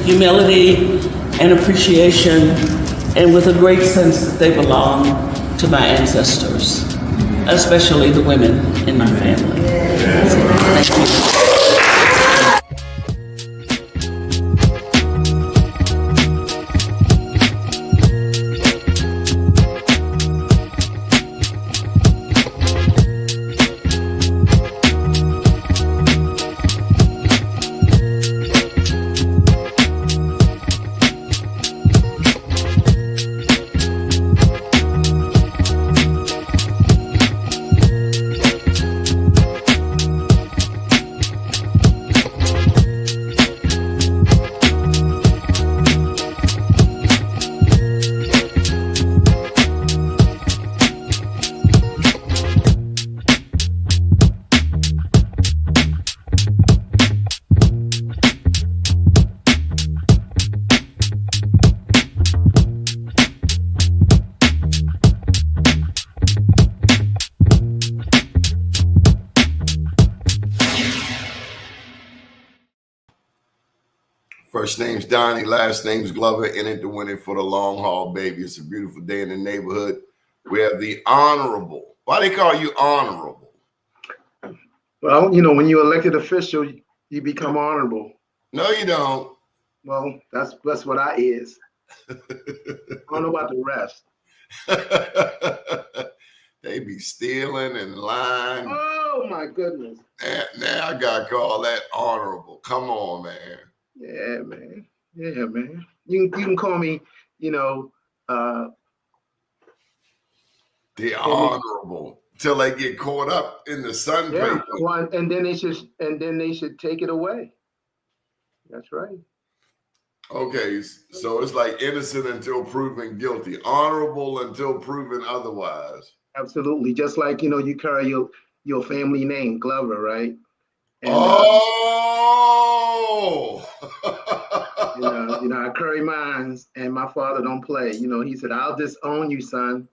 humility and appreciation, and with a great sense that they belong to my ancestors, especially the women in my family. So, thank you. First name's Doni, last name's Glover, in it to win it for the long haul, baby. It's a beautiful day in the neighborhood. We have the honorable. Why they call you honorable? Well, you know, when you're elected official, you become honorable. No, you don't. Well, that's what I is. I don't know about the rest. They be stealing and lying. Oh my goodness. Now I gotta call that honorable. Come on, man. Yeah, man. Yeah, man. You can call me, you know, the honorable till they get caught up in the sun. Yeah, well, and then they should take it away. That's right. Okay, so it's like innocent until proven guilty, honorable until proven otherwise. Absolutely. Just like, you know, you carry your family name, Glover, right? And, you know, I carry mine, and my father don't play. You know, he said, "I'll disown you, son.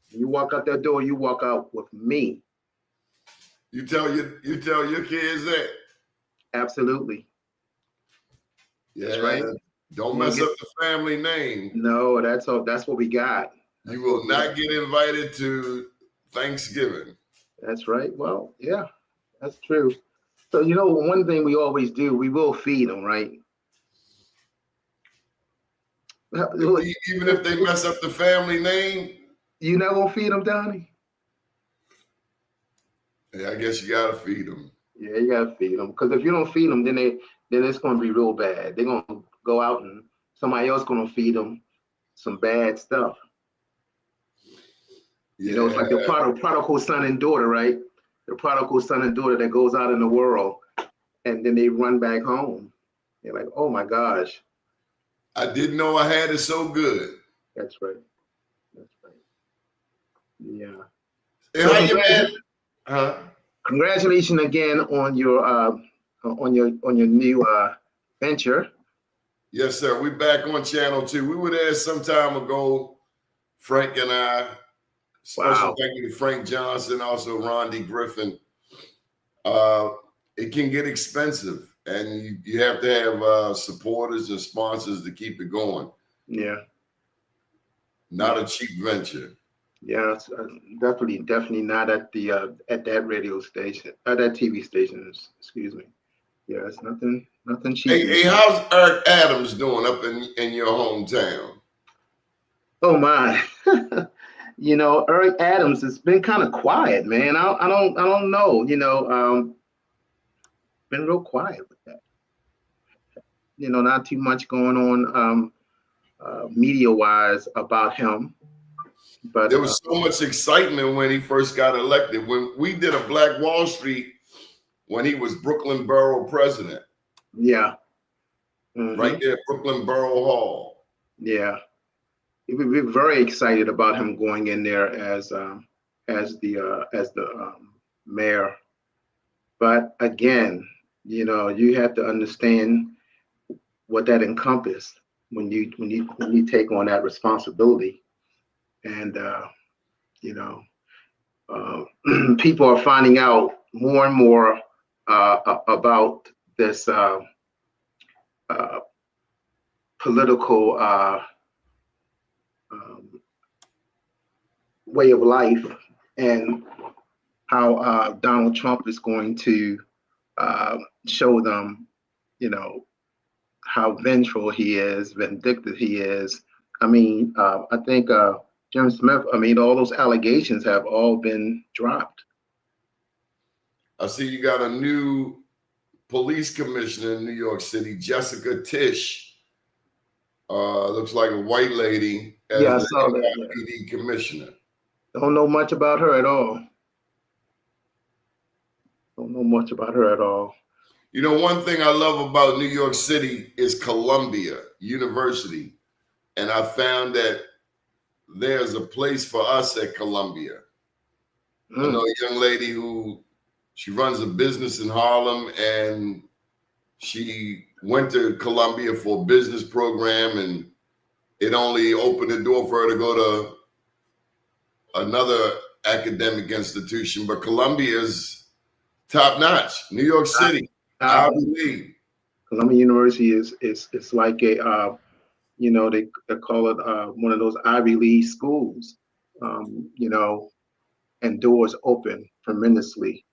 You walk out that door, you walk out with me." You tell your kids that. Absolutely. Yeah, that's right. Don't mess up the family name. No, that's all. That's what we got. You will not get invited to Thanksgiving. That's right. Well, yeah, that's true. So, you know, one thing we always do, we will feed them, right? Even if they mess up the family name, you not gonna feed them, Doni? Yeah, I guess you gotta feed them. Yeah, you gotta feed them, because if you don't feed them, then it's gonna be real bad. They're gonna go out and somebody else gonna feed them some bad stuff. Yeah. You know, it's like the prodigal son and daughter, right? The prodigal son and daughter that goes out in the world, and then they run back home. They're like, "Oh my gosh, I didn't know I had it so good." That's right. That's right. Yeah. Hey, so how you, man? Congratulations again on your new venture. Yes, sir. We're back on Channel 2. We were there some time ago, Frank and I. Special thank you to Frank Johnson, also Rondi Griffin. It can get expensive, and you have to have supporters and sponsors to keep it going. Yeah. Not a cheap venture. Yeah, it's, definitely not at the at that radio station, at that TV station. Excuse me. Yeah, it's nothing cheap. Hey, how's Eric Adams doing up in your hometown? Oh my. You know, Eric Adams has been kind of quiet, man. I don't know. You know, been real quiet with that. You know, not too much going on media-wise about him. But there was so much excitement when he first got elected. When we did a Black Wall Street when he was Brooklyn Borough president. Yeah. Mm-hmm. Right there, Brooklyn Borough Hall. Yeah. We're very excited about him going in there as the mayor. But again, you know, you have to understand what that encompassed when you take on that responsibility. And you know, people are finding out more and more about this uh, political way of life, and how Donald Trump is going to show them, you know, how vengeful he is, vindictive he is. I mean, I think Jim Smith, I mean, all those allegations have all been dropped. I see you got a new police commissioner in New York City, Jessica Tisch. Looks like a white lady as Yeah, I the saw that. NYPD commissioner. Don't know much about her at all. Don't know much about her at all. You know, one thing I love about New York City is Columbia University. And I found that there's a place for us at Columbia. I know a young lady who, she runs a business in Harlem, and she went to Columbia for a business program, and it only opened the door for her to go to another academic institution. But Columbia's top notch. New York City, I believe. Columbia University is like a you know, they call it one of those Ivy League schools. You know, and doors open tremendously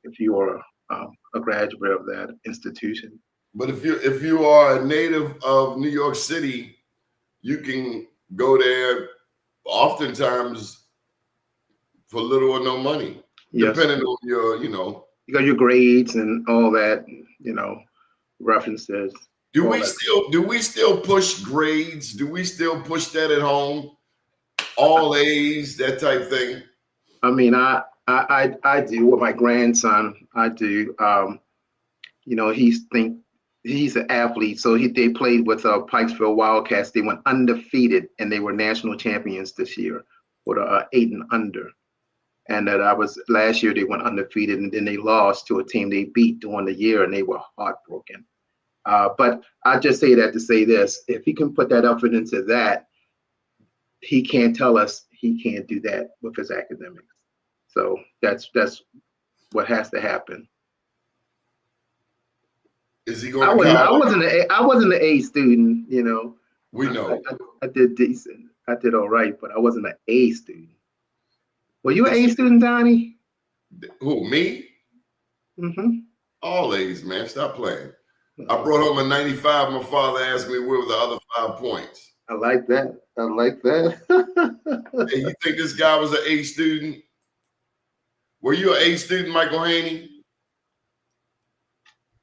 if you are a graduate of that institution. But if you are a native of New York City, you can go there oftentimes for little or no money, Yes. depending on your, you know. You got your grades and all that, you know, references. Do we still push grades? Do we still push that at home? All A's, that type thing? I mean, I do with my grandson. I do. You know, he's an athlete, so they played with Pikesville Wildcats. They went undefeated, and they were national champions this year with 8 and under. And that last year they went undefeated, and then they lost to a team they beat during the year, and they were heartbroken. But I just say that to say this: if he can put that effort into that, he can't tell us he can't do that with his academics. So that's what has to happen. Is he going to college? I wasn't an A student, you know. We know. I did decent. I did all right, but I wasn't an A student. Were you an A student, Donnie? Who, me? Mm-hmm. All A's, man. Stop playing. I brought home a 95. My father asked me where were the other 5 points. I like that. I like that. Hey, you think this guy was an A student? Were you an A student, Michael Haynie?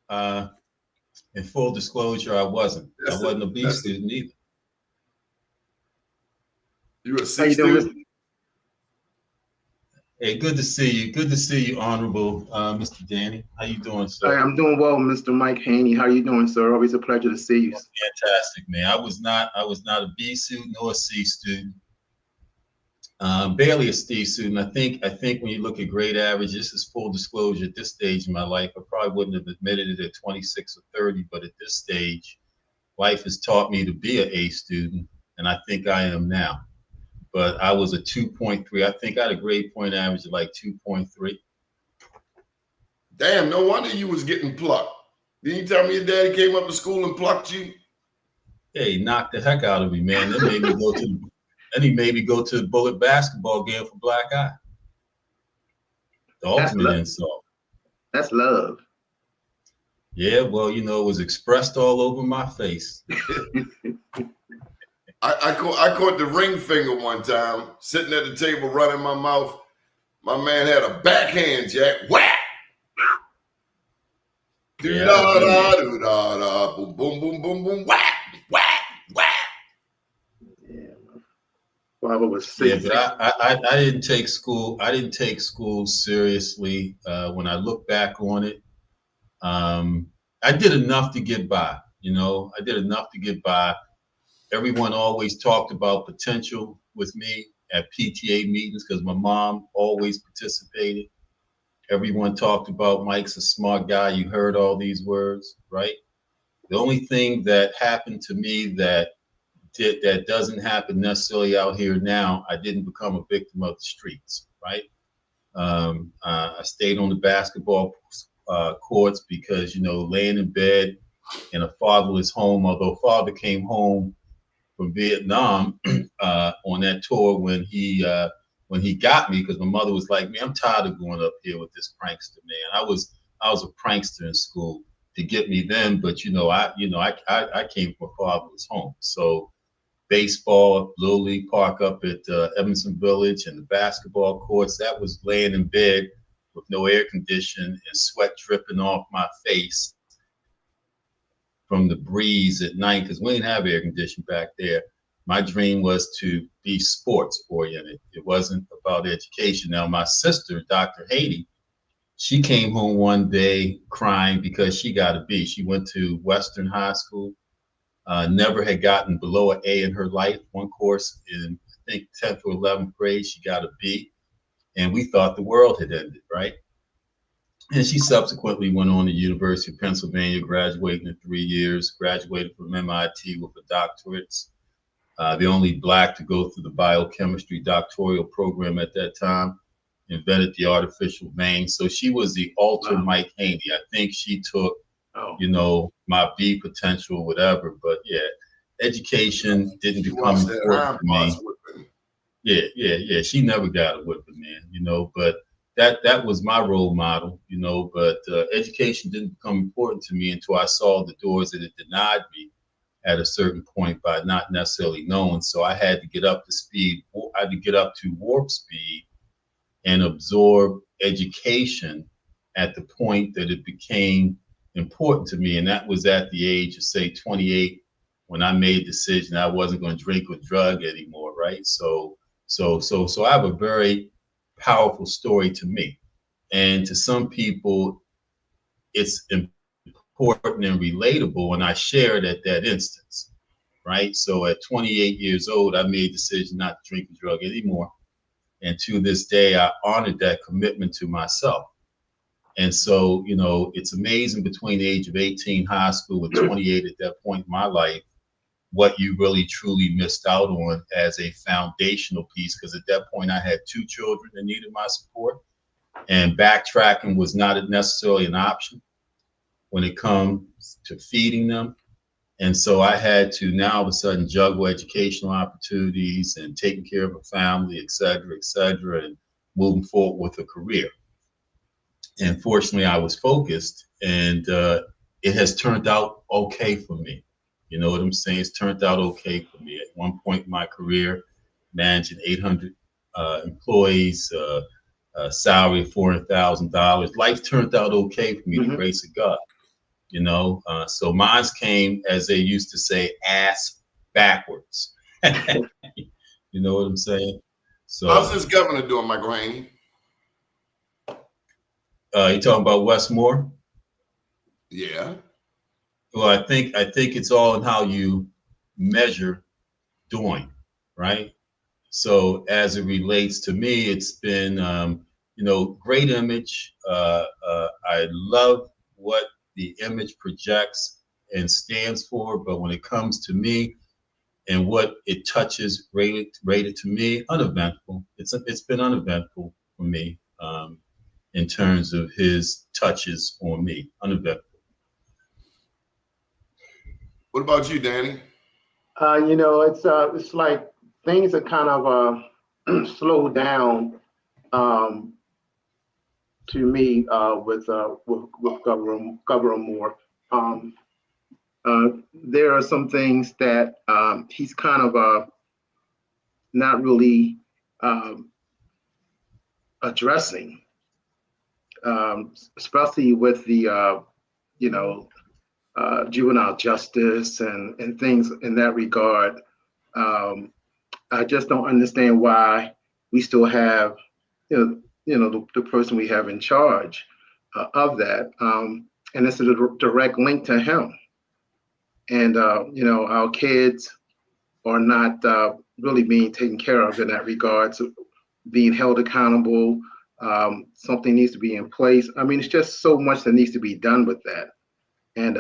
In full disclosure, I wasn't. I wasn't a B student either. You were a C student? Hey, good to see you. Good to see you, Honorable Mr. Danny. How you doing, sir? Hey, I'm doing well, Mr. Mike Haynie. How you doing, sir? Always a pleasure to see you. Fantastic, man. I was not a B student or a C student. Barely a C student. I think when you look at grade average, this is full disclosure. At this stage in my life, I probably wouldn't have admitted it at 26 or 30, but at this stage, life has taught me to be an A student, and I think I am now. But I was a 2.3. I think I had a grade point average of like 2.3. Damn, no wonder you was getting plucked. Didn't you tell me your daddy came up to school and plucked you? Hey, he knocked the heck out of me, man. Then he made me go to the Bullet basketball game for Black Eye. The ultimate insult. That's love. Yeah, well, you know, it was expressed all over my face. I caught the ring finger one time, sitting at the table, running my mouth. My man had a backhand, Jack. Whack! Do-da-da, boom, boom, boom, boom, boom, whack, whack, whack. Yeah, my father was sick. Yeah, but I didn't take school. I didn't take school seriously. When I look back on it, I did enough to get by. You know, I did enough to get by. Everyone always talked about potential with me at PTA meetings because my mom always participated. Everyone talked about Mike's a smart guy. You heard all these words, right? The only thing that happened to me that doesn't happen necessarily out here now, I didn't become a victim of the streets, right? I stayed on the basketball courts because, you know, laying in bed in a fatherless home, although father came home from Vietnam on that tour when he got me, because my mother was like, man, I'm tired of going up here with this prankster, man. I was a prankster in school to get me then, but I came from a fatherless home. So baseball, Little League Park up at Evanston Village, and the basketball courts, that was laying in bed with no air conditioning and sweat dripping off my face from the breeze at night, because we didn't have air conditioning back there. My dream was to be sports oriented. It wasn't about education. Now, my sister, Dr. Haynie, she came home one day crying because she got a B. She went to Western High School, never had gotten below an A in her life. One course in, I think, 10th or 11th grade, she got a B. And we thought the world had ended, right? And she subsequently went on to University of Pennsylvania, graduating in 3 years, graduated from MIT with a doctorate. The only Black to go through the biochemistry doctoral program at that time, invented the artificial vein. So she was the alter Mike Haynie. I think she took, my B potential, whatever. But yeah, education didn't become important to me. Yeah. She never got a whipping, man, but that was my role model, but education didn't become important to me until I saw the doors that it denied me at a certain point by not necessarily knowing. So I had to get up to speed. I had to get up to warp speed and absorb education at the point that it became important to me. And that was at the age of, say, 28, when I made a decision I wasn't going to drink or drug anymore, right? So I have a very powerful story to me. And to some people, it's important and relatable, and I share it at that instance, right? So at 28 years old, I made a decision not to drink and drug anymore. And to this day, I honored that commitment to myself. And so, it's amazing between the age of 18, high school, and 28 at that point in my life, what you really truly missed out on as a foundational piece. Because at that point, I had 2 children that needed my support, and backtracking was not necessarily an option when it comes to feeding them. And so I had to now all of a sudden juggle educational opportunities and taking care of a family, et cetera, and moving forward with a career. And fortunately, I was focused, and it has turned out okay for me. You know what I'm saying? It's turned out okay for me. At one point in my career, managing 800 employees, salary of $400,000. Life turned out okay for me, the grace of God. So mine came, as they used to say, ass backwards. You know what I'm saying? So how's this governor doing, Michael Haynie? You talking about Westmore? Yeah. Well, I think it's all in how you measure doing, right? So as it relates to me, it's been, great image. I love what the image projects and stands for, but when it comes to me and what it touches, rated to me, uneventful. It's been uneventful for me in terms of his touches on me, uneventful. What about you, Danny? It's like things are kind of slowed down to me with Governor Moore. There are some things that he's kind of not really addressing, especially with the juvenile justice and things in that regard. I just don't understand why we still have, the person we have in charge of that. And it's a direct link to him. And, our kids are not really being taken care of in that regard. So being held accountable, something needs to be in place. I mean, it's just so much that needs to be done with that. And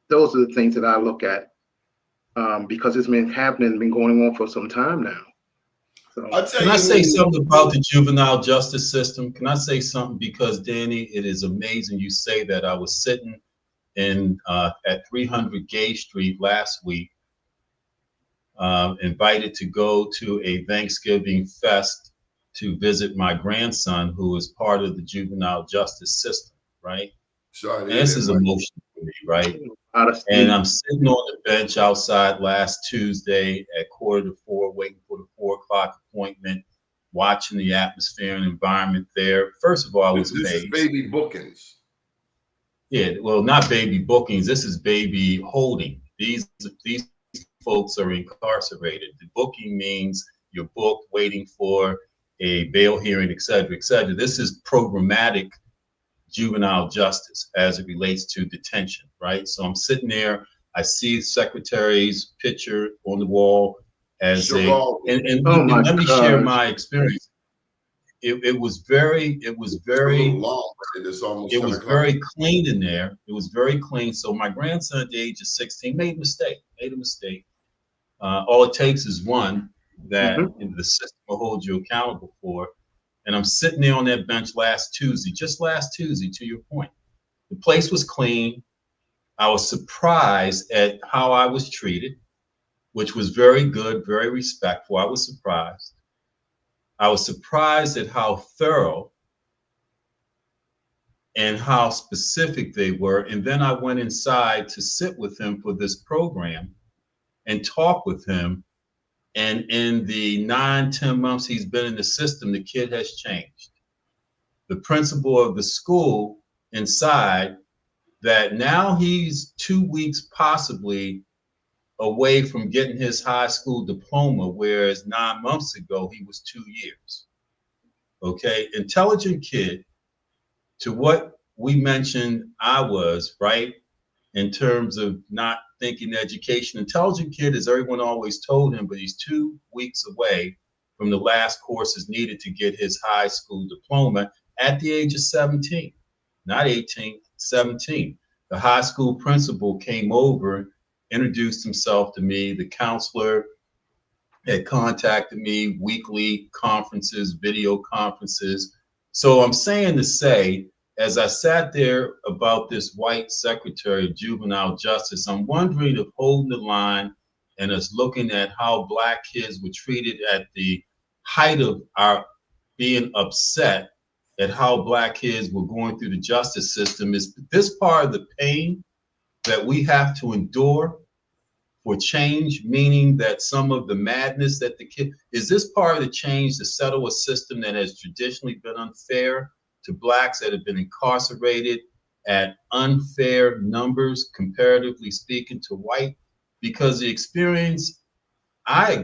those are the things that I look at because it's been happening, been going on for some time now. So, can I say something about the juvenile justice system? Can I say something? Because Danny, it is amazing you say that. I was sitting at 300 Gay Street last week, invited to go to a Thanksgiving fest to visit my grandson, who is part of the juvenile justice system, right? Sorry to And hear this that, is Mike. emotional for me, right? Out of state. And I'm sitting on the bench outside last Tuesday at 3:45, waiting for the 4 o'clock appointment, watching the atmosphere and environment there. First of all, I was This is amazed. baby bookings. Yeah, well, not baby bookings. This is baby holding. These folks are incarcerated. The booking means you're booked, waiting for a bail hearing, et cetera, et cetera. This is programmatic juvenile justice as it relates to detention, right? So I'm sitting there, I see the secretary's picture on the wall as Sherrod. Oh my and let me share gosh. my experience. It was very, It's a little long, but it's almost it 10 was o'clock. very clean in there. It was very clean. So my grandson at the age of 16 made a mistake. All it takes is one that the system will hold you accountable for. And I'm sitting there on that bench just last Tuesday, to your point. The place was clean. I was surprised at how I was treated, which was very good, very respectful. I was surprised. I was surprised at how thorough and how specific they were. And then I went inside to sit with him for this program and talk with him. And in the 9-10 months he's been in the system, the kid has changed. The principal of the school inside, that now he's 2 weeks possibly away from getting his high school diploma, whereas 9 months ago he was 2 years. Okay, intelligent kid, to what we mentioned I was, right? In terms of not thinking education. Intelligent kid, as everyone always told him, but he's 2 weeks away from the last courses needed to get his high school diploma at the age of 17, not 18, 17. The high school principal came over, introduced himself to me. The counselor had contacted me, weekly conferences, video conferences. So I'm saying to say, as I sat there about this white secretary of juvenile justice, I'm wondering if holding the line and us looking at how Black kids were treated at the height of our being upset at how Black kids were going through the justice system, is this part of the pain that we have to endure for change, meaning that some of the madness that the kid, is this part of the change to settle a system that has traditionally been unfair to Blacks that have been incarcerated at unfair numbers, comparatively speaking, to white? Because the experience I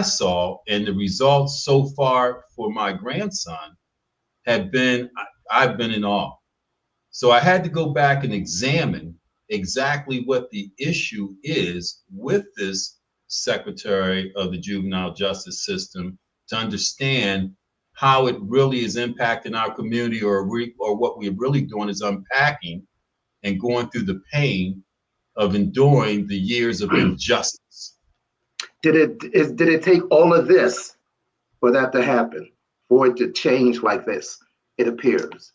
saw and the results so far for my grandson have been, I've been in awe. So I had to go back and examine exactly what the issue is with this secretary of the juvenile justice system to understand how it really is impacting our community, or what we're really doing is unpacking and going through the pain of enduring the years of injustice. Did it take all of this for that to happen, for it to change like this? It appears.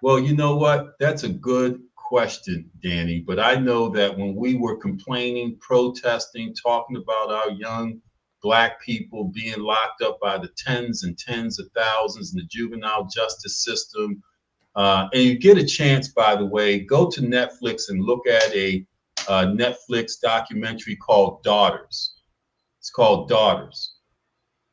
Well, you know what? That's a good question, Danny. But I know that when we were complaining, protesting, talking about our young Black people being locked up by the tens and tens of thousands in the juvenile justice system, and you get a chance, by the way, go to Netflix and look at a Netflix documentary called Daughters. It's called Daughters.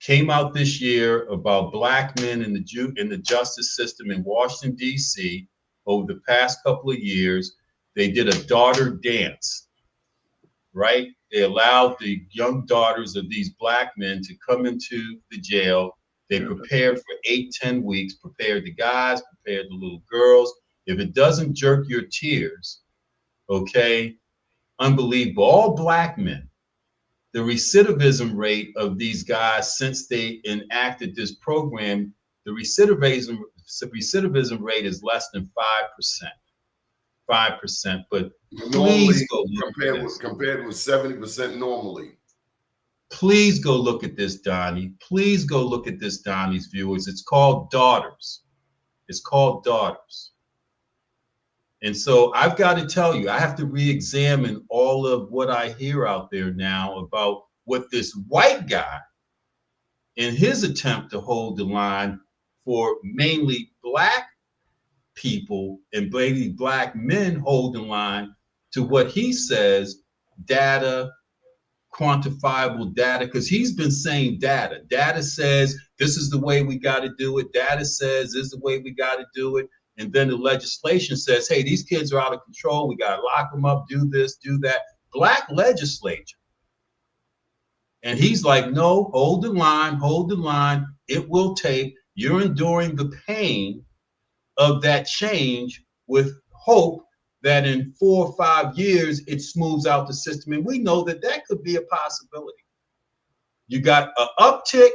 Came out this year about Black men in the justice system in Washington, D.C. Over the past couple of years. They did a daughter dance, right? They allowed the young daughters of these Black men to come into the jail. They prepared for 8-10 weeks, prepared the guys, prepared the little girls. If it doesn't jerk your tears, okay, unbelievable. All Black men. The recidivism rate of these guys since they enacted this program, the recidivism rate is less than 5%. 5%. But please go look at this. Compared with 70% normally. Please go look at this, Donnie. Please go look at this, Donnie's viewers. It's called Daughters. It's called Daughters. And so I've got to tell you, I have to re-examine all of what I hear out there now about what this white guy, in his attempt to hold the line for mainly black people and mainly black men, hold the line to what he says, data, quantifiable data, because he's been saying data. Data says this is the way we got to do it. Data says this is the way we got to do it. And then the legislation says, hey, these kids are out of control. We got to lock them up, do this, do that. Black legislature. And he's like, no, hold the line, hold the line. It will take. You're enduring the pain of that change with hope that in 4 or 5 years, it smooths out the system. And we know that that could be a possibility. You got an uptick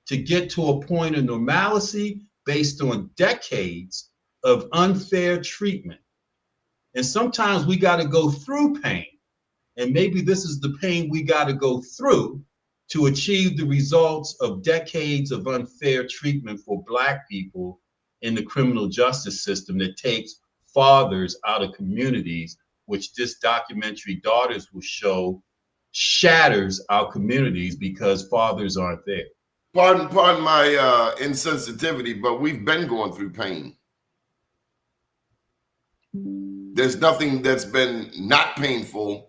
to get to a point of normalcy based on decades of unfair treatment. And sometimes we got to go through pain. And maybe this is the pain we got to go through to achieve the results of decades of unfair treatment for Black people in the criminal justice system that takes fathers out of communities, which this documentary Daughters will show shatters our communities because fathers aren't there. Pardon my insensitivity, but we've been going through pain. There's nothing that's been not painful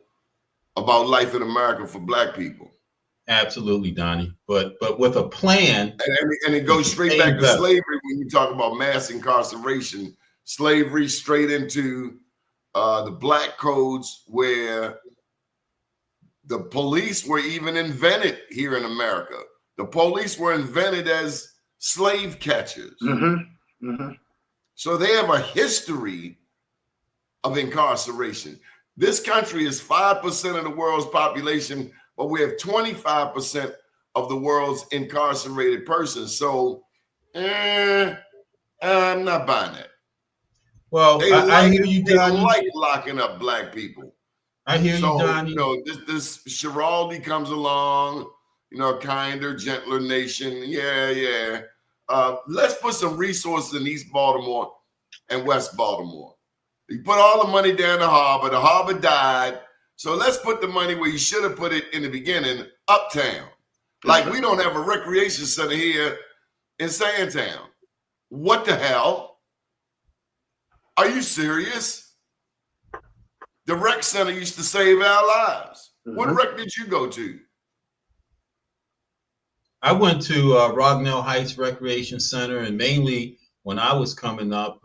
about life in America for Black people. Absolutely, Donnie. But with a plan. And it goes straight back to slavery when you talk about mass incarceration. Slavery straight into the Black codes, where the police were even invented here in America. The police were invented as slave catchers. Mm-hmm. Mm-hmm. So they have a history of incarceration. This country is 5% of the world's population, but we have 25% of the world's incarcerated persons. So I'm not buying that. Well, I hear you, Donnie. They like locking up Black people. I hear you, Donnie. You know, this Schiraldi comes along, you know, a kinder, gentler nation. Yeah. Let's put some resources in East Baltimore and West Baltimore. You put all the money down the harbor. The harbor died. So let's put the money where you should have put it in the beginning, uptown. Like we don't have a recreation center here in Sandtown. What the hell? Are you serious? The rec center used to save our lives. Mm-hmm. What rec did you go to? I went to Rognell Heights Recreation Center, and mainly when I was coming up,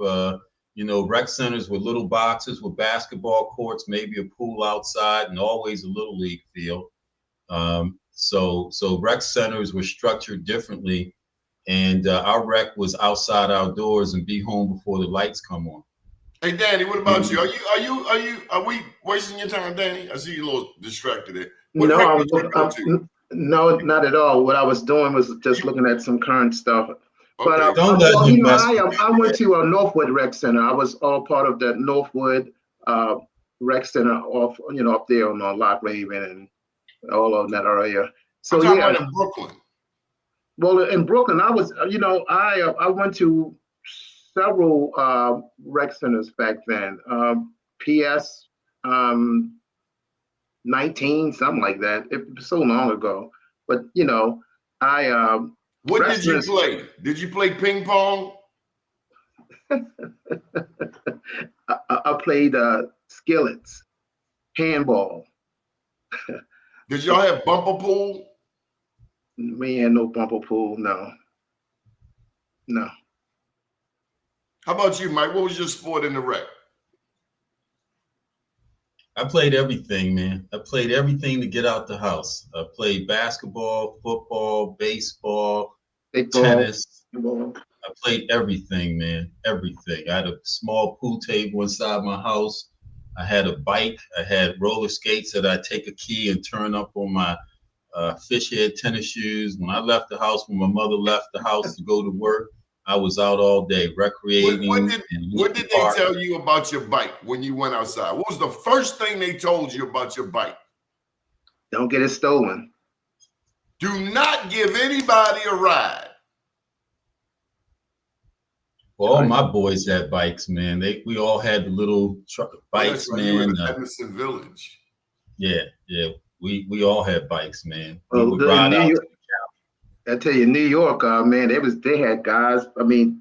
you know, rec centers with little boxes with basketball courts, maybe a pool outside, and always a little league field. So rec centers were structured differently, and our rec was outside outdoors and be home before the lights come on. Hey, Danny, what about you? Are we wasting your time, Danny? I see you a little distracted there. No, no, not at all. What I was doing was just looking at some current stuff. Okay. But I went to Northwood Rec Center. I was all part of the Northwood Rec Center off there on Lock Raven and all of that area. So I'm talking about in Brooklyn. Well, in Brooklyn, I was, I went to several rec centers back then. PS 19, something like that. It was so long ago. But I what did you play? Did you play ping pong? I played skillets, handball. Did y'all have bumper pool? We had no bumper pool, no. How about you, Mike? What was your sport in the rec? I played everything, man. I played everything to get out the house. I played basketball, football, baseball, tennis. I played everything, man. Everything. I had a small pool table inside my house. I had a bike. I had roller skates that I take a key and turn up on my fish head tennis shoes. When I left the house, when my mother left the house to go to work, I was out all day recreating. What did they tell you about your bike when you went outside? What was the first thing they told you about your bike? Don't get it stolen. Do not give anybody a ride. Well, all my boys had bikes, man. We all had the little bikes, that's right. You were man. in Edmondson Village. Yeah. We all had bikes, man. We Well, would in ride New out. York, I tell you, New York, man, they had guys. I mean,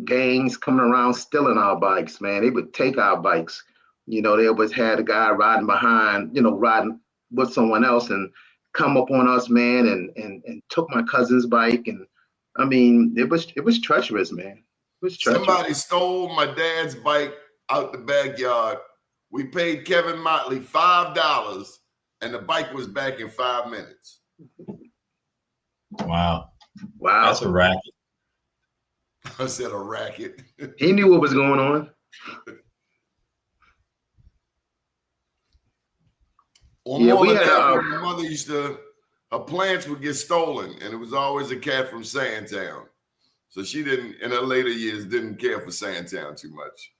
gangs coming around stealing our bikes, man. They would take our bikes. You know, they always had a guy riding behind, riding with someone else and come up on us, man, and took my cousin's bike. And I mean, it was treacherous, man. It was treacherous. Somebody stole my dad's bike out the backyard. We paid Kevin Motley $5, and the bike was back in 5 minutes. Wow. Wow. That's a racket. I said a racket. He knew what was going on. My mother used to, her plants would get stolen, and it was always a cat from Sandtown. So she didn't, in her later years, didn't care for Sandtown too much.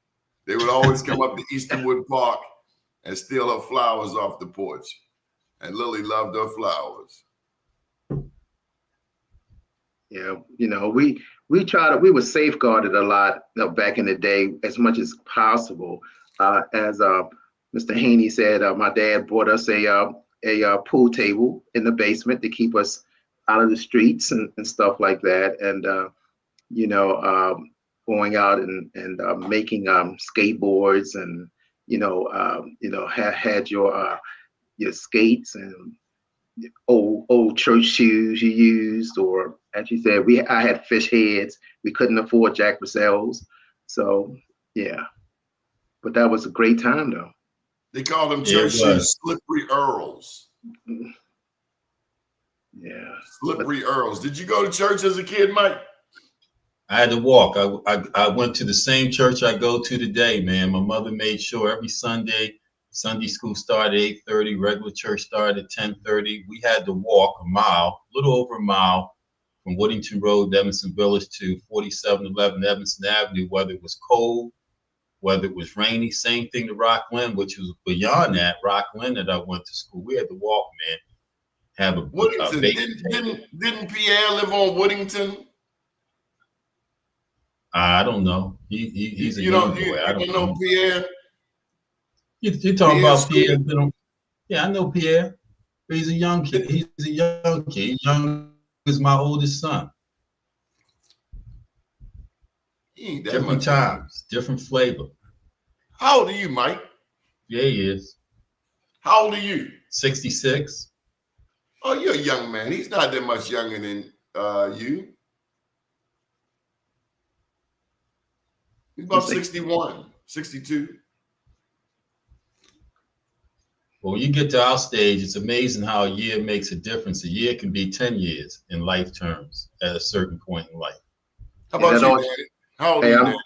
They would always come up to Easterwood Park and steal her flowers off the porch. And Lily loved her flowers. Yeah, we were safeguarded a lot back in the day as much as possible. As Mr. Haynie said, my dad bought us a pool table in the basement to keep us out of the streets and stuff like that. And going out and making skateboards and had your skates and old church shoes you used, or as you said, I had fish heads. We couldn't afford Jack Purcells, so yeah. But that was a great time, though. They called them church shoes slippery Earls. Yeah, slippery Earls. Did you go to church as a kid, Mike? I had to walk. I went to the same church I go to today, man. My mother made sure every Sunday school started at 8:30, regular church started at 10:30. We had to walk a little over a mile, from Woodington Road, Evanston Village, to 4711 Evanston Avenue, whether it was cold, whether it was rainy. Same thing to Rockland, which was beyond that. Rockland that I went to school, we had to walk, man. Have a Woodington. Didn't Pierre live on Woodington? I don't know. He's a young boy. I don't know Pierre. You're talking about Pierre? Yeah, I know Pierre. But he's a young kid. He's young as my oldest son. Different times, different flavor. How old are you, Mike? Yeah, he is. How old are you? 66. Oh, you're a young man. He's not that much younger than you. He's about 61, 62. Well, when you get to our stage, it's amazing how a year makes a difference. A year can be 10 years in life terms at a certain point in life. How about you, Daddy? How old are you, Daddy?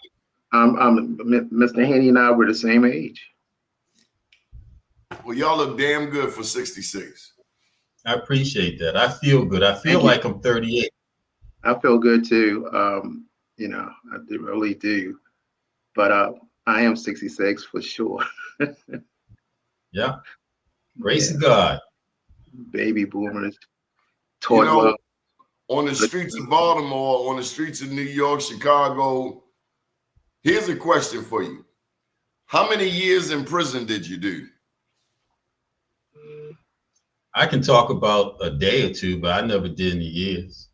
I'm Mr. Haynie and I were the same age. Well, y'all look damn good for 66. I appreciate that. I feel good. I feel like I'm 38. I feel good too. I really do. But I am 66 for sure. Yeah. Grace of God. Baby boomers. On the streets of Baltimore, on the streets of New York, Chicago, here's a question for you. How many years in prison did you do? I can talk about a day or two, but I never did any years.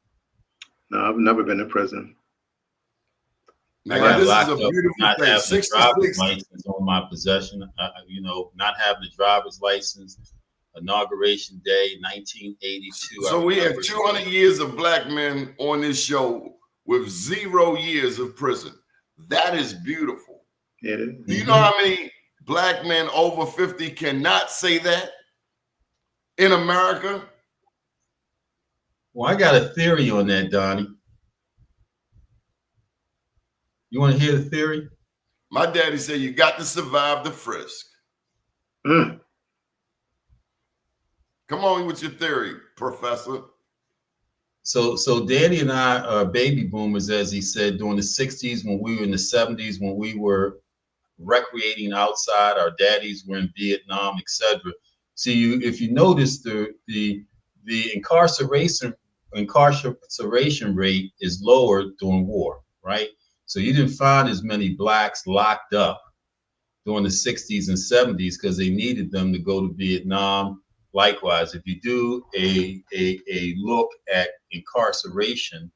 No, I've never been in prison. Now, this is a beautiful not thing. having a driver's license on my possession. Not having a driver's license. Inauguration Day, 1982. So we have 200 years of black men on this show with 0 years of prison. That is beautiful. Yeah. Do you know how many black men over 50 cannot say that in America? Well, I got a theory on that, Donnie. You want to hear the theory? My daddy said you got to survive the frisk. Mm. Come on with your theory, Professor. So Daddy and I are baby boomers, as he said, during the 60s, when we were in the 70s, when we were recreating outside, our daddies were in Vietnam, etc. See, if you notice, the incarceration rate is lower during war, right? So you didn't find as many blacks locked up during the 60s and 70s because they needed them to go to Vietnam. Likewise, if you do a look at incarceration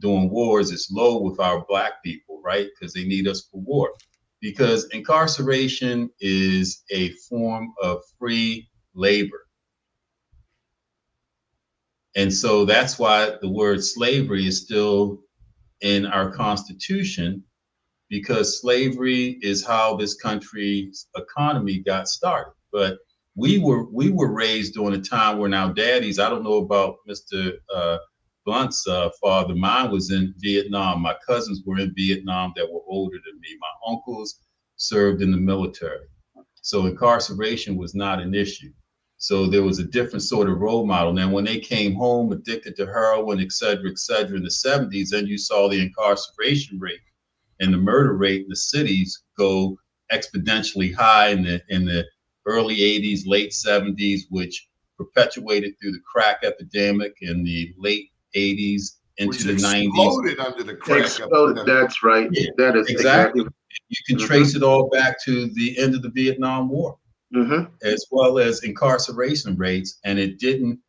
during wars, it's low with our black people, right? Because they need us for war. Because incarceration is a form of free labor. And so that's why the word slavery is still in our Constitution, because slavery is how this country's economy got started. But we were raised during a time when our daddies, I don't know about Mr. Blunt's father, mine was in Vietnam. My cousins were in Vietnam that were older than me. My uncles served in the military. So incarceration was not an issue. So there was a different sort of role model. Now, when they came home addicted to heroin, et cetera, in the 70s, then you saw the incarceration rate and the murder rate in the cities go exponentially high in the early 80s, late 70s, which perpetuated through the crack epidemic in the late 80s into the 90s. Exploded under the crack epidemic. That's right. Yeah, That is exactly. You can trace it all back to the end of the Vietnam War, as well as incarceration rates, and it didn't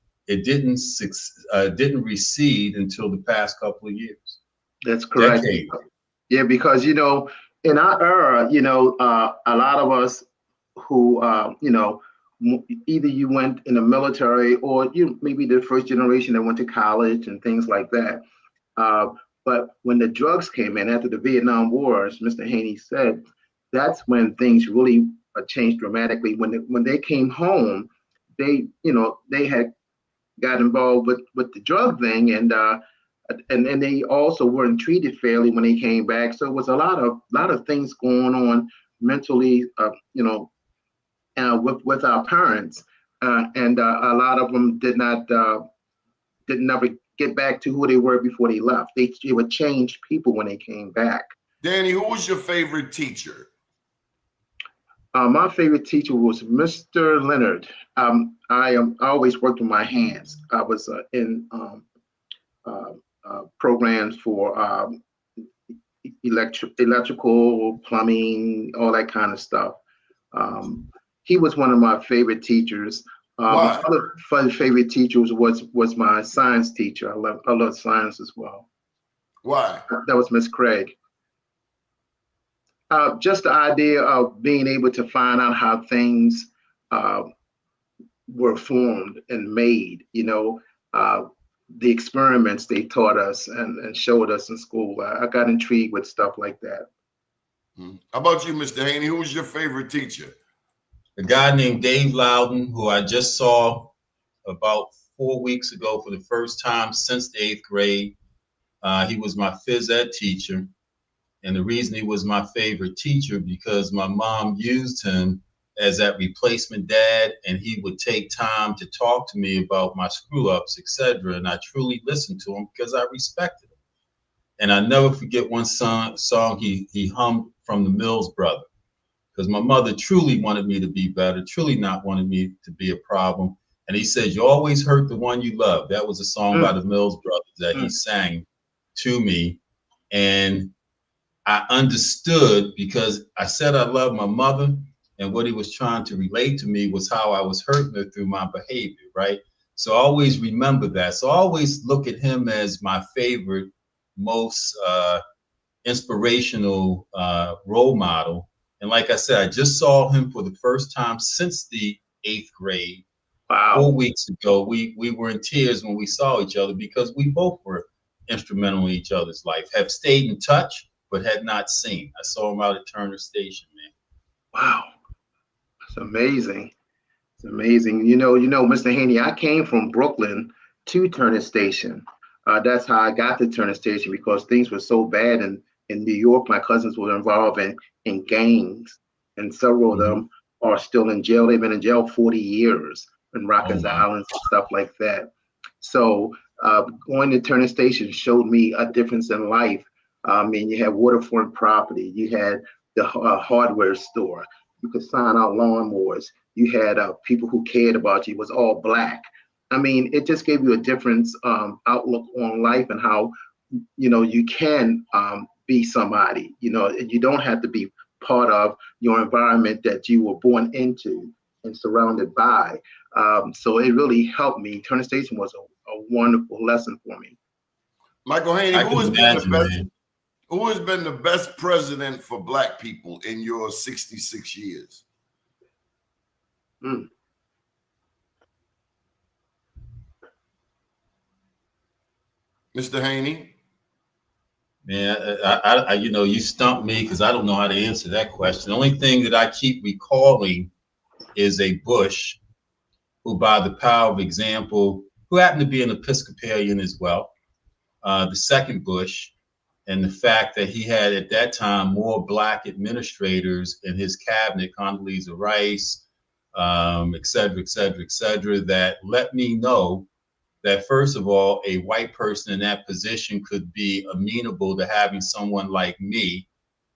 recede until the past couple of years. That's correct. Decade. Yeah, because in our era, a lot of us who either you went in the military or you maybe the first generation that went to college and things like that. But when the drugs came in after the Vietnam War, as Mr. Haynie said, that's when things really changed dramatically. When they came home, they had got involved with the drug thing, and they also weren't treated fairly when they came back. So it was a lot of things going on mentally, with our parents, and a lot of them didn't ever get back to who they were before they left. They were changed people when they came back. Danny, who was your favorite teacher? My favorite teacher was Mr. Leonard. I always worked with my hands. I was in programs for electrical, plumbing, all that kind of stuff. He was one of my favorite teachers. My other favorite teachers was my science teacher. I love science as well. Why? That was Miss Craig. Just the idea of being able to find out how things were formed and made, the experiments they taught us and showed us in school. I got intrigued with stuff like that. How about you, Mr. Haynie? Who was your favorite teacher? A guy named Dave Loudon, who I just saw about 4 weeks ago for the first time since the 8th grade. He was my phys ed teacher. And the reason he was my favorite teacher, because my mom used him as that replacement dad, and he would take time to talk to me about my screw ups, etc. And I truly listened to him because I respected him. And I never forget one song he hummed from the Mills Brothers, because my mother truly wanted me to be better, truly not wanted me to be a problem. And he said, "You always hurt the one you love." That was a song by the Mills Brothers that he sang to me. And I understood, because I said I love my mother, and what he was trying to relate to me was how I was hurting her through my behavior, right? So I always remember that. So I always look at him as my favorite, most inspirational role model. And like I said, I just saw him for the first time since the 8th grade. Wow. 4 weeks ago. We were in tears when we saw each other, because we both were instrumental in each other's life, have stayed in touch, but had not seen. I saw him out at Turner Station, man. Wow. It's amazing. It's amazing. Mr. Haynie, I came from Brooklyn to Turner Station. That's how I got to Turner Station, because things were so bad in New York. My cousins were involved in gangs, and several of them are still in jail. They've been in jail 40 years in Rikers Island and stuff like that. So going to Turner Station showed me a difference in life. You had waterfront property. You had the hardware store. You could sign out lawnmowers. You had people who cared about you. It was all Black. It just gave you a different outlook on life, and how you can be somebody, you know, and you don't have to be part of your environment that you were born into and surrounded by. So it really helped me. Turner Station was a wonderful lesson for me. Michael Haynie, I can imagine, man. who has been the best president for Black people in your 66 years? Mm. Mr. Haynie? Man, I you know, you stumped me because I don't know how to answer that question. The only thing that I keep recalling is a Bush who, by the power of example, who happened to be an Episcopalian as well, the second Bush, and the fact that he had at that time more Black administrators in his cabinet, Condoleezza Rice, et cetera, et cetera, et cetera, that let me know that, first of all, a white person in that position could be amenable to having someone like me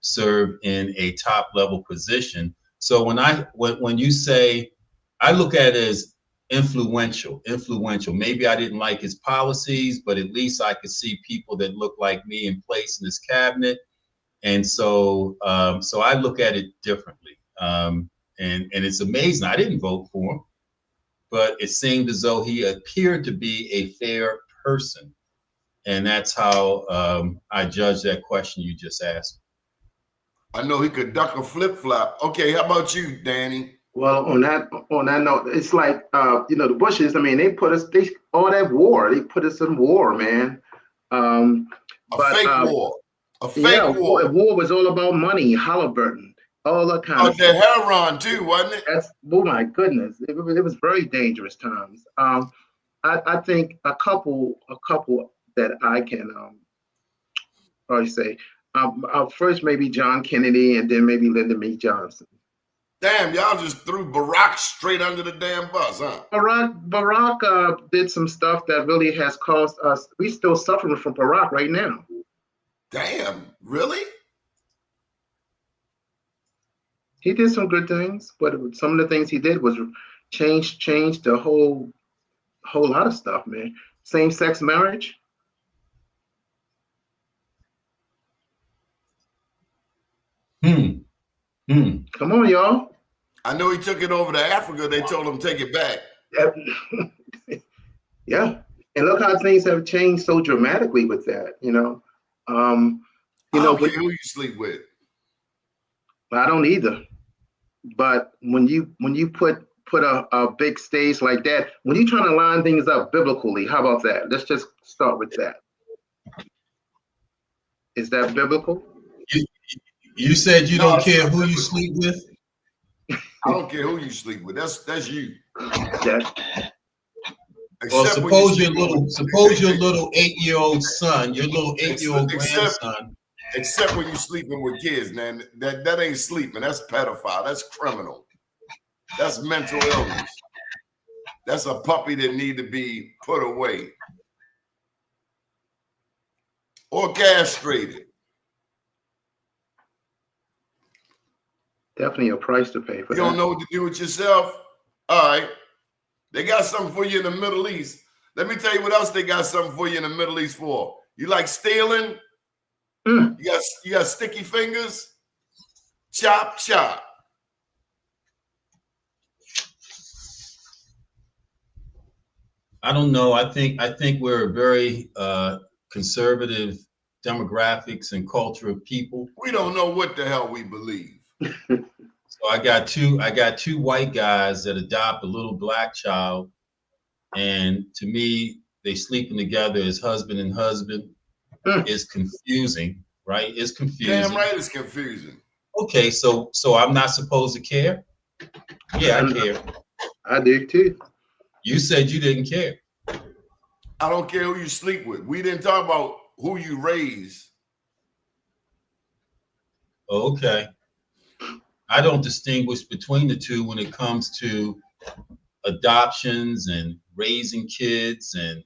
serve in a top level position. So when you say, I look at it as influential. Maybe I didn't like his policies, but at least I could see people that look like me in place in his cabinet. And so I look at it differently. And it's amazing. I didn't vote for him, but it seemed as though he appeared to be a fair person. And that's how I judge that question you just asked. I know he could duck a flip-flop. Okay, how about you, Danny? Well, on that note, it's like you know, the Bushes. I mean, all that war. They put us in war, man. A fake war. A fake war. War was all about money, Halliburton, all that kind of stuff. Oh, the Heron too, wasn't it? Oh my goodness, it was very dangerous times. I think a couple that I can probably say. First maybe John Kennedy, and then maybe Lyndon B. Johnson. Damn, y'all just threw Barack straight under the damn bus, huh? Barack did some stuff that really has caused us. We still suffering from Barack right now. Damn, really? He did some good things, but some of the things he did was change the whole lot of stuff, man. Same-sex marriage. Come on, y'all. I know he took it over to Africa. They told him take it back. Yeah. And look how things have changed so dramatically with that, you know. I don't care who you sleep with. I don't either. But when you put a big stage like that, when you're trying to line things up biblically, how about that? Let's just start with that. Is that biblical? You said you don't care who you sleep with? I don't care who you sleep with. That's you. Well, suppose your little 8-year-old son, your little 8-year-old grandson. Except when you're sleeping with kids, man. That ain't sleeping. That's pedophile. That's criminal. That's mental illness. That's a puppy that need to be put away or castrated. Definitely a price to pay for that. You don't know what to do with yourself? All right. They got something for you in the Middle East. Let me tell you what else they got something for you in the Middle East for. You like stealing? You got sticky fingers? Chop, chop. I don't know. I think we're a very conservative demographics and culture of people. We don't know what the hell we believe. So I got two white guys that adopt a little Black child, and to me, they sleeping together as husband and husband is confusing, right? It's confusing. Damn right, it's confusing. Okay, so I'm not supposed to care? Yeah, I care. I do too. You said you didn't care. I don't care who you sleep with. We didn't talk about who you raise. Okay. I don't distinguish between the two when it comes to adoptions and raising kids. And,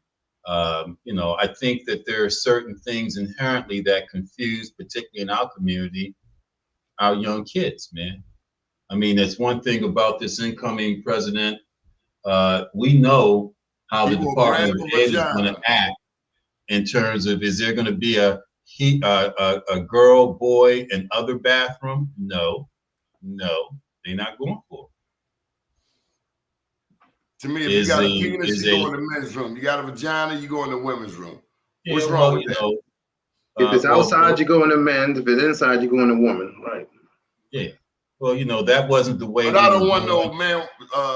I think that there are certain things inherently that confuse, particularly in our community, our young kids, man. I mean, that's one thing about this incoming president. We know how the Department of Ed is going to act in terms of, is there going to be a a girl, boy, and other bathroom? No, they're not going for it. To me, if you got a penis, you go in the men's room. You got a vagina, you go in the women's room. What's wrong with that? If it's outside, you go in the men's. If it's inside, you go in the woman. Right. Yeah. Well, that wasn't the way. But I don't want no man,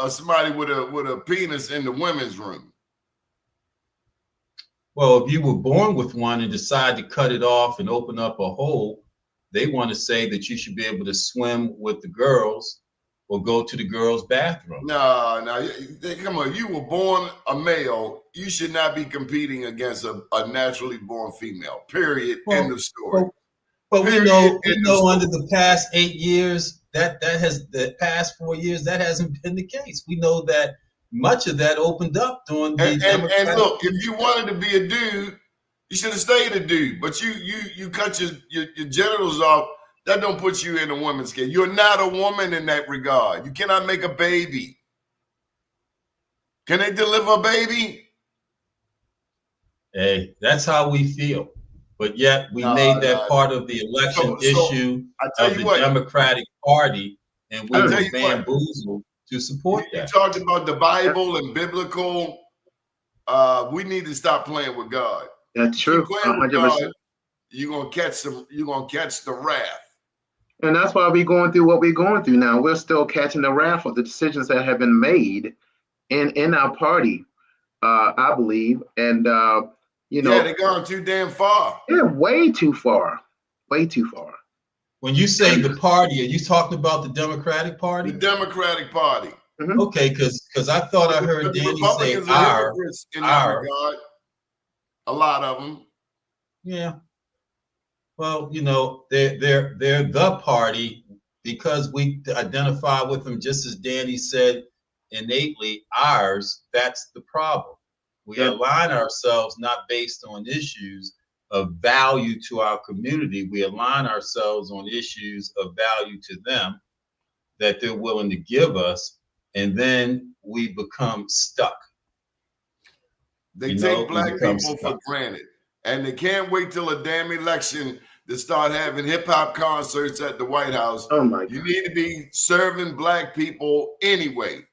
somebody with a penis in the women's room. Well, if you were born with one and decide to cut it off and open up a hole, they want to say that you should be able to swim with the girls or go to the girls' bathroom. No, come on. You were born a male. You should not be competing against a naturally born female. Period. End of story. But we know under the past 8 years, the past 4 years, that hasn't been the case. We know that much of that opened up during the Democratic. And look, if you wanted to be a dude, you should have stayed a dude. But you cut your genitals off. That don't put you in a woman's skin. You're not a woman in that regard. You cannot make a baby. Can they deliver a baby? Hey, that's how we feel. But yet we made that part of the election issue of the Democratic Party, and we were bamboozled to support that. You talked about the Bible and biblical. We need to stop playing with God. That's true. God, you're gonna catch the wrath. And that's why we're going through what we're going through now. We're still catching the wrath of the decisions that have been made in our party, I believe. And they're gone too damn far. Yeah, way too far. Way too far. When you say the party, are you talking about the Democratic Party? The Democratic Party. Mm-hmm. Okay, because I thought I heard Danny say our. Regard. A lot of them. Yeah. Well, they're the party because we identify with them, just as Danny said, innately ours. That's the problem. We align ourselves not based on issues of value to our community. We align ourselves on issues of value to them that they're willing to give us, and then we become stuck. They take black people for granted, and they can't wait till a damn election to start having hip hop concerts at the White House. Oh my God. You need to be serving black people anyway.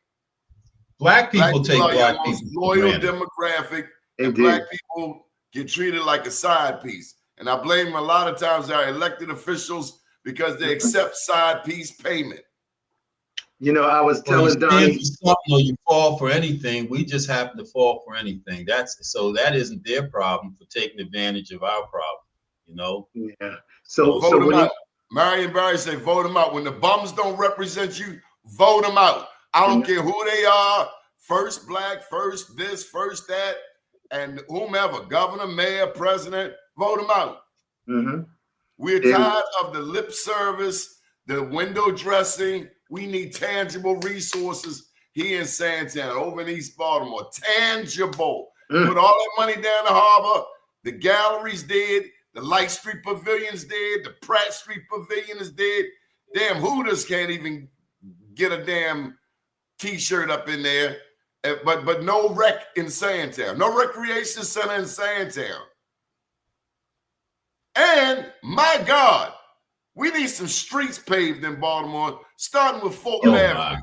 Black people take black people loyal demographic, and black people get treated like a side piece. And I blame a lot of times our elected officials because they accept side piece payment. I was telling Doni, you fall for anything. We just happen to fall for anything. That isn't their problem for taking advantage of our problem. Yeah. So vote them out. Marion Barry say vote them out. When the bums don't represent you, vote them out. I don't care who they are, first black, first this, first that, and whomever, governor, mayor, president, vote them out. Mm-hmm. We're tired of the lip service, the window dressing. We need tangible resources here in Sandtown, over in East Baltimore. Tangible. Put all that money down the harbor. The galleries did. The Light Street Pavilion's dead. The Pratt Street Pavilion is dead. Damn Hooters can't even get a damn T-shirt up in there, but no rec in Sandtown, no recreation center in Sandtown. And my God, we need some streets paved in Baltimore, starting with Fulton Avenue.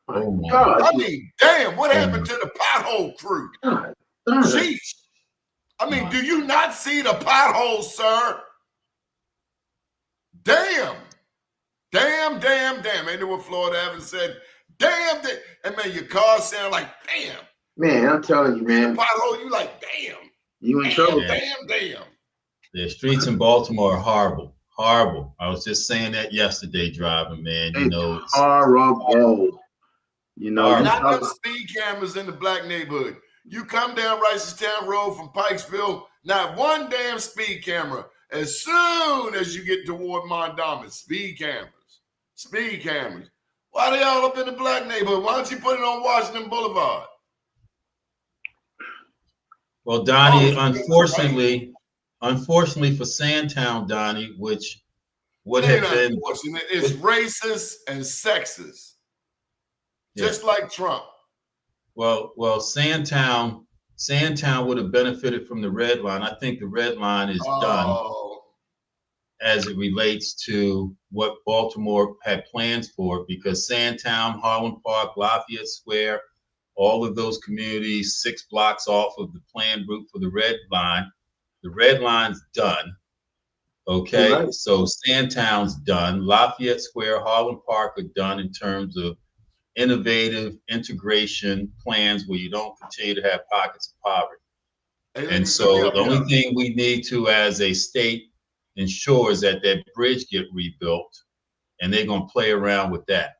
Oh my God. I mean, damn, what happened to the pothole crew? Jeez. I mean, do you not see the potholes, sir? Damn. Ain't that what Florida Avenue said? Damn, and man, your car sound like damn. Man, I'm telling you, man. Pothole, you like damn. You in trouble? Damn. The streets in Baltimore are horrible. Horrible. I was just saying that yesterday driving, man. It's horrible. Not the speed cameras in the black neighborhood. You come down Ricestown Road from Pikesville, not one damn speed camera. As soon as you get toward Mondawmin, speed cameras. Why are they all up in the black neighborhood? Why don't you put it on Washington Boulevard? Well, Donnie, unfortunately for Sandtown, Donnie, which would have been... It's racist and sexist. Just like Trump. Well, Sandtown would have benefited from the red line. I think the red line is done. as it relates to what Baltimore had plans for, because Sandtown, Harlem Park, Lafayette Square, all of those communities 6 blocks off of the planned route for the Red Line. The Red Line's done. Okay, Right. so Sandtown's done. Lafayette Square, Harlem Park are done in terms of innovative integration plans where you don't continue to have pockets of poverty. Hey, And so the only thing we need to, as a state, ensure is that that bridge get rebuilt, and they're going to play around with that.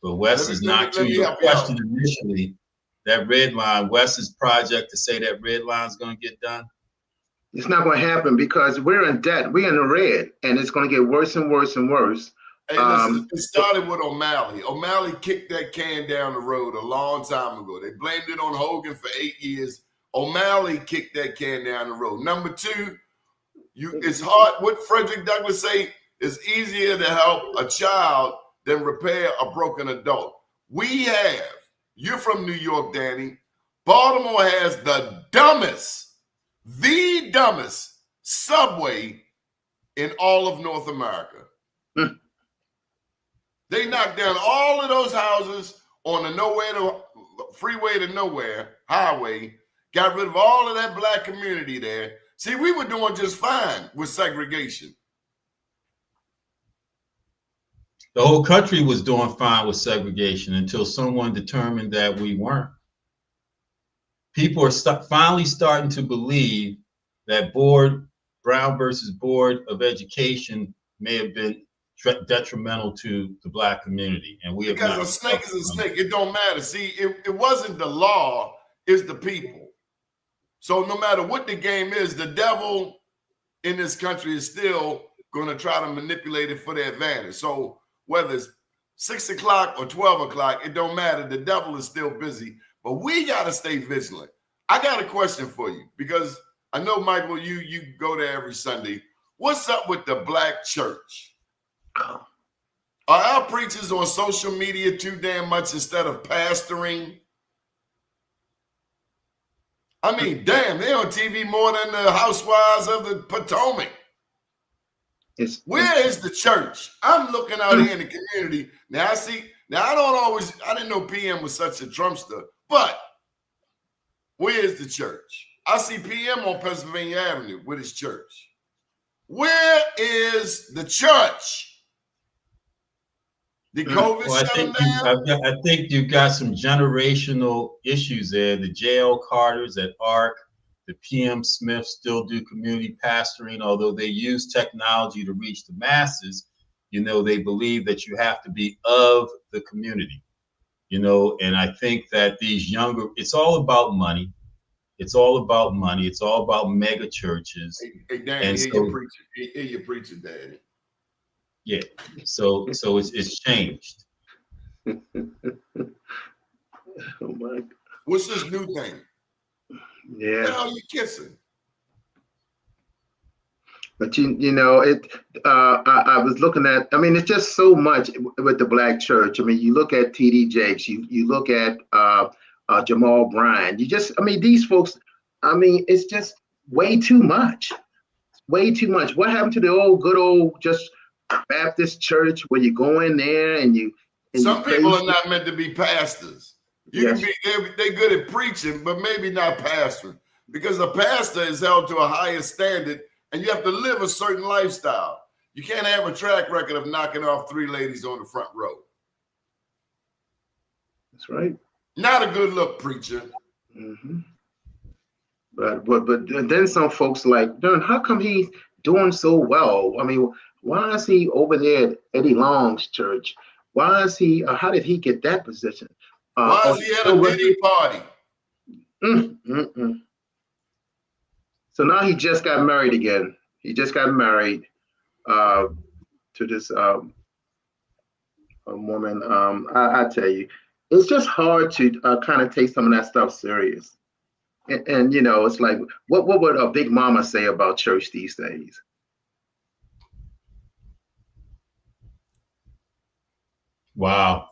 But Wes is not, to your question initially, that Red Line, Wes's project to say that Red Line is going to get done. It's not going to happen because we're in debt. We're in the red, and it's going to get worse and worse and worse. Hey, listen, it started with O'Malley. O'Malley kicked that can down the road a long time ago. They blamed it on Hogan for 8 years. O'Malley kicked that can down the road. Number two, it's hard. What Frederick Douglass say is easier to help a child than repair a broken adult. You're from New York, Danny. Baltimore has the dumbest subway in all of North America. They knocked down all of those houses on the freeway to nowhere highway, got rid of all of that black community there. See, we were doing just fine with segregation. The whole country was doing fine with segregation until someone determined that we weren't. People are finally starting to believe that Brown versus Board of Education may have been detrimental to the black community, and we have not. Because a snake is a snake. It don't matter. See, it wasn't the law, it's the people. So no matter what the game is, the devil in this country is still going to try to manipulate it for their advantage. So whether it's 6 o'clock or 12 o'clock, it don't matter. The devil is still busy, but we got to stay vigilant. I got a question for you, because I know, Michael, you go there every Sunday. What's up with the black church? Are our preachers on social media too damn much instead of pastoring? I mean, damn, they're on TV more than the housewives of the Potomac. Where is the church? I'm looking out here in the community. Now I didn't know PM was such a Trumpster, but where is the church? I see PM on Pennsylvania Avenue with his church. Where is the church? Did COVID shut them down? I think you've got some generational issues there. The J.L. Carters at ARC, the PM Smiths still do community pastoring, although they use technology to reach the masses. You know, they believe that you have to be of the community, you know, and I think that these younger, it's all about money. It's all about money. It's all about mega churches. Hey Danny, hear you preaching, Danny. Yeah, so it's changed. Oh my! What's this new thing? Yeah. What the hell are you kissing? But you know it. I was looking at. I mean, it's just so much with the black church. I mean, you look at T.D. Jakes. You look at Jamal Bryant. I mean, these folks. I mean, it's just way too much. Way too much. What happened to the good old just Baptist church where you go in there and you? Some people are not meant to be pastors. Yes. They're good at preaching, but maybe not pastoring, because a pastor is held to a higher standard, and you have to live a certain lifestyle. You can't have a track record of knocking off 3 ladies on the front row. That's right. Not a good look, preacher. Mm-hmm. But then some folks like, Darn, how come he's doing so well? I mean, why is he over there at Eddie Long's church? Why is he? How did he get that position? Why is he at a Diddy party? So now he just got married again. He just got married to this woman. I tell you, it's just hard to kind of take some of that stuff serious. And you know, it's like, what would a big mama say about church these days? Wow.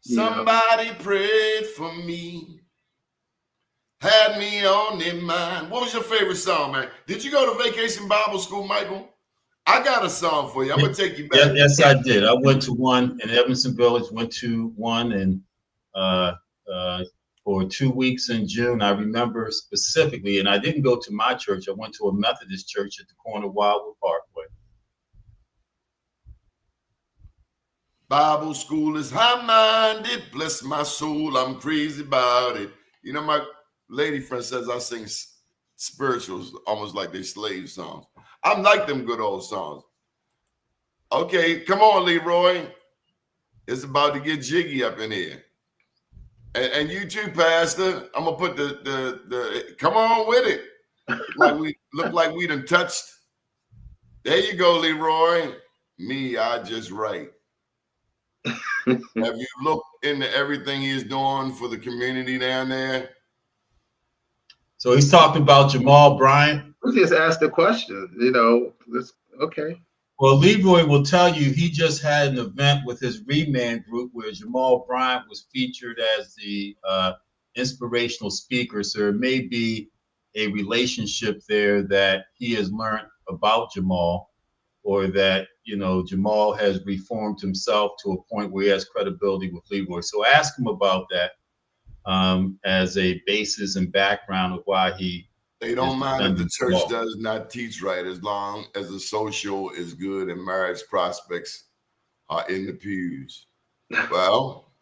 Somebody prayed for me. Had me on their mind. What was your favorite song, man? Did you go to Vacation Bible School, Michael? I got a song for you. I'm gonna take you back. Yes, I did. I went to one in Evanston Village. Went to one and for 2 weeks in June. I remember specifically, and I didn't go to my church. I went to a Methodist church at the corner of Wildwood Parkway. Bible school is high-minded. Bless my soul. I'm crazy about it. You know, my lady friend says I sing spirituals almost like they slave songs. I'm like them good old songs. Okay, come on, Leroy. It's about to get jiggy up in here. And you too, Pastor. I'm gonna put the come on with it. Look like we done touched. There you go, Leroy. Me, I just write. Have you looked into everything he's doing for the community down there? So he's talking about Jamal Bryant. We just asked the question, you know. Okay. Well, Leroy will tell you he just had an event with his Remand group where Jamal Bryant was featured as the inspirational speaker. So there may be a relationship there that he has learned about Jamal, or that, you know, Jamal has reformed himself to a point where he has credibility with Leroy. So ask him about that as a basis and background of why he. They don't mind if the church does not teach right, as long as the social is good and marriage prospects are in the pews. Well,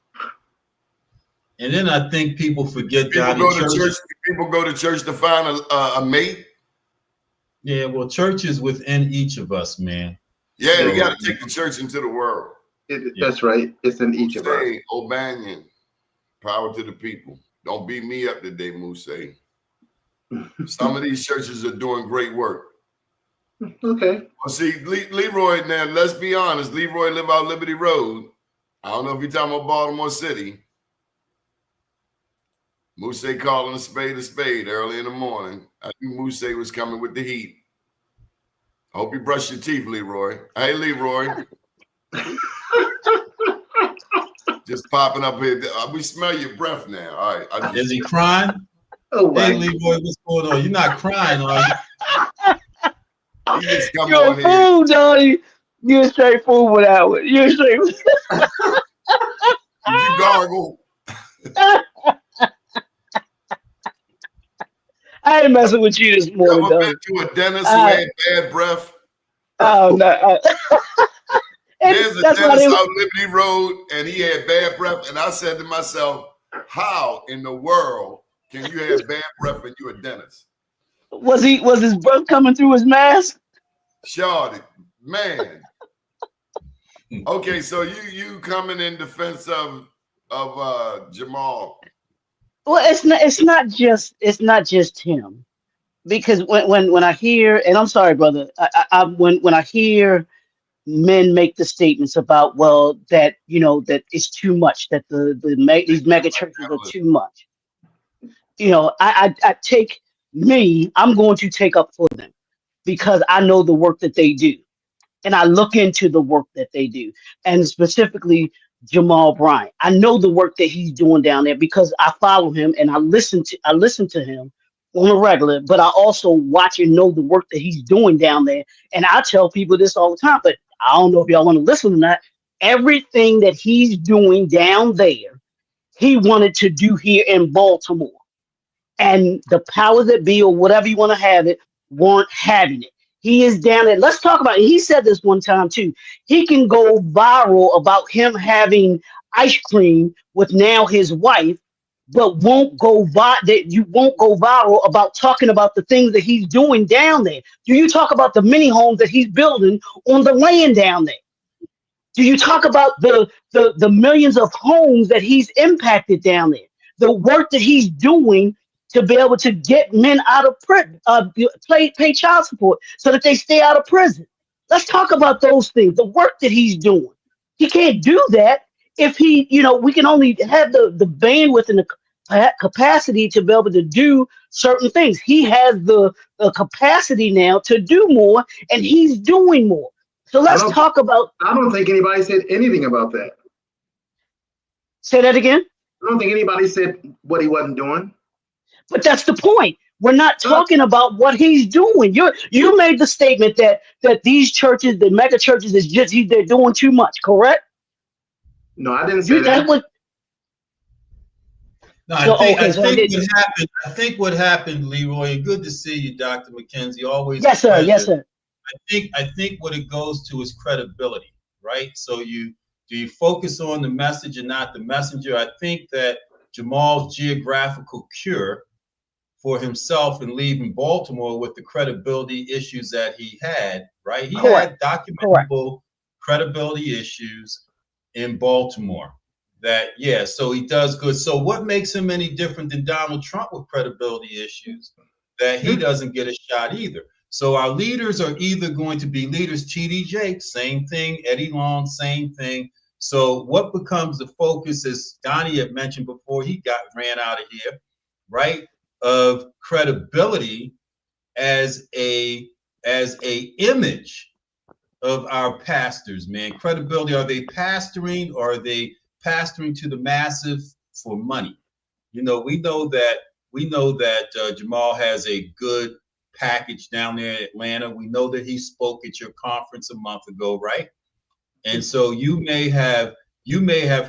and then I think people forget people go to church. People go to church to find a mate. Yeah, well, church is within each of us, man. Yeah, you got to take the church into the world. That's right. It's in each of us. O'Banion, power to the people. Don't beat me up today, Mousse. Some of these churches are doing great work. Okay. Well, see, Leroy, now, let's be honest. Leroy live out Liberty Road. I don't know if you're talking about Baltimore City. Mousse calling a spade early in the morning. I knew Mousse was coming with the heat. I hope you brush your teeth, Leroy. Hey, Leroy. Just popping up here. We smell your breath now. All right. Is he crying? Oh, hey, Leroy, what's going on? You're not crying, are you? You just come You're on a fool, Doni. You're a straight fool without it. You're a straight fool. Did you gargle? I ain't messing with you this morning, Ever though. been to a dentist who had bad breath? Oh, no. There's a dentist out Liberty Road, and he had bad breath. And I said to myself, how in the world can you have bad breath and you're a dentist? Was his breath coming through his mask? Shorty, man. Okay, so you coming in defense of Jamal. Well, it's not just him, because when I hear, and I'm sorry, brother, when I hear men make the statements about, well, that, you know, that it's too much, that these mega churches are too much. You know, I'm going to take up for them because I know the work that they do, and I look into the work that they do, and specifically Jamal Bryant. I know the work that he's doing down there because I follow him and I listen to him on a regular, but I also watch and know the work that he's doing down there. And I tell people this all the time, but I don't know if y'all want to listen or not. Everything that he's doing down there, he wanted to do here in Baltimore. And the powers that be, or whatever you want to have it, weren't having it. He is down there. Let's talk about it. He said this one time too. He can go viral about him having ice cream with now his wife, but you won't go viral about talking about the things that he's doing down there. Do you talk about the mini homes that he's building on the land down there? Do you talk about the millions of homes that he's impacted down there? The work that he's doing to be able to get men out of prison, pay child support so that they stay out of prison. Let's talk about those things, the work that he's doing. He can't do that if we can only have the bandwidth and the capacity to be able to do certain things. He has the capacity now to do more, and he's doing more. So let's talk about. I don't think anybody said anything about that. Say that again. I don't think anybody said what he wasn't doing. But that's the point. We're not talking about what he's doing. You made the statement that these churches, the mega churches, is just they're doing too much. Correct? No, I didn't say That's that. what. No, So okay, I so I think did. what happened. I think what happened, Leroy. And good to see you, Dr. McKenzie. Always a Yes, sir. Yes, pleasure. sir. I think what it goes to is credibility, right? So you focus on the message and not the messenger. I think that Jamal's geographical cure for himself and leaving Baltimore with the credibility issues that he had, right? He Correct. had Correct. documentable credibility issues in Baltimore. That, yeah, so he does good. So what makes him any different than Donald Trump with credibility issues? That he doesn't get a shot either. So our leaders are either going to be leaders, T.D. Jakes, same thing, Eddie Long, same thing. So what becomes the focus, as Donnie had mentioned before he ran out of here, right? Of credibility as a image of our pastors, man. Credibility, are they pastoring or are they pastoring to the masses for money? You know, we know that Jamal has a good package down there in Atlanta. We know that he spoke at your conference a month ago, right? And so you may have